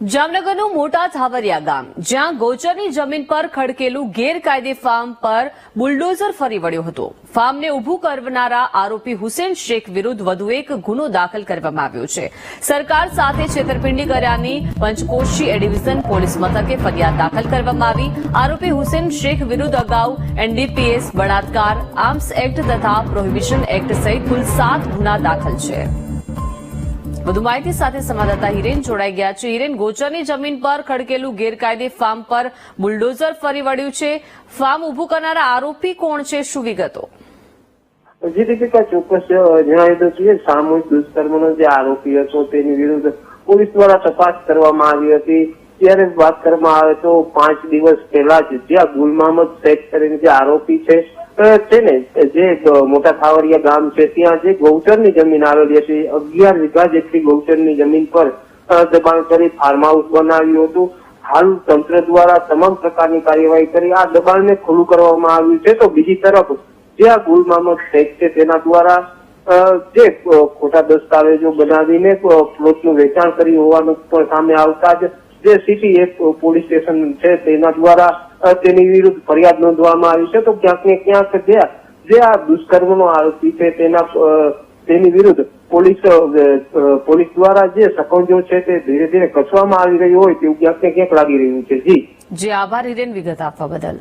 જામનગરનું મોટા થાવરિયા ગામ, જ્યાં ગૌચરની જમીન પર ખડકેલું ગેરકાયદે ફાર્મ પર બુલડોઝર ફરી વળ્યો હતો. ફાર્મને ઉભું કરનારા આરોપી હુસેન શેખ વિરુદ્ધ વધુ એક ગુનો દાખલ કરવામાં આવ્યો છે. સરકાર સાથે છેતરપિંડી કર્યાની પંચકોશી એ ડિવિઝન પોલીસ મથકે ફરિયાદ દાખલ કરવામાં આવી. આરોપી હુસેન શેખ વિરુદ્ધ અગાઉ એનડીપીએસ, બળાત્કાર, આર્મ્સ એક્ટ તથા પ્રોહિબિશન એક્ટ સહિત કુલ 7 ગુના દાખલ છે. વધુ માહિતી સાથે સંવાદદાતા હિરેન જોડાઈ ગયા છે. હિરેન, ગોચરની જમીન પર ખડકેલું ગેરકાયદે ફાર્મ પર બુલડોઝર ફરી વળ્યું છે. ફાર્મ ઉભું કરનારા આરોપી કોણ છે, શું વિગતો? જી દીપિકા, ચોક્કસ જણાવી દઉં છું. સામૂહિક દુષ્કર્મનો જે આરોપી હતો તેની વિરુદ્ધ પોલીસ દ્વારા તપાસ કરવામાં આવી હતી. ત્યારે વાત કરવામાં આવે તો 5 દિવસ પહેલા જ જ્યાં ગુલ મોહમ્મદ શેખ કરીને જે આરોપી છે તેને જે મોટા થાવરિયા ગામ છે ત્યાં જે ગૌચરની જમીન આવેલી હતી, 11 વીઘા જેટલી ગૌચરની જમીન પર દબાણ કરી ફાર્મ હાઉસ બનાવ્યું હતું. હાલ તંત્ર દ્વારા તમામ પ્રકારની કાર્યવાહી કરી આ દબાણને ખુલ્લું કરવામાં આવ્યું છે. તો બીજી તરફ જે આ ગુલ મોહમ્મદ શેખ છે તેના દ્વારા જે ખોટા દસ્તાવેજો બનાવીને પ્લોટનું વેચાણ કર્યું હોવાનું પણ સામે આવતા જ જે સિટી એક પોલીસ સ્ટેશન છે તેના દ્વારા તેની વિરુદ્ધ ફરિયાદ નોંધવામાં આવી છે. તો ક્યાંક ને ક્યાંક જે આ દુષ્કર્મનો આરોપી છે તેની વિરુદ્ધ પોલીસ દ્વારા જે સકંજો છે તે ધીરે ધીરે કસવામાં આવી રહ્યો હોય તેવું ક્યાંક ને ક્યાંક લાગી રહ્યું છે. જી આભાર હિરેન, વિગત આપવા બદલ.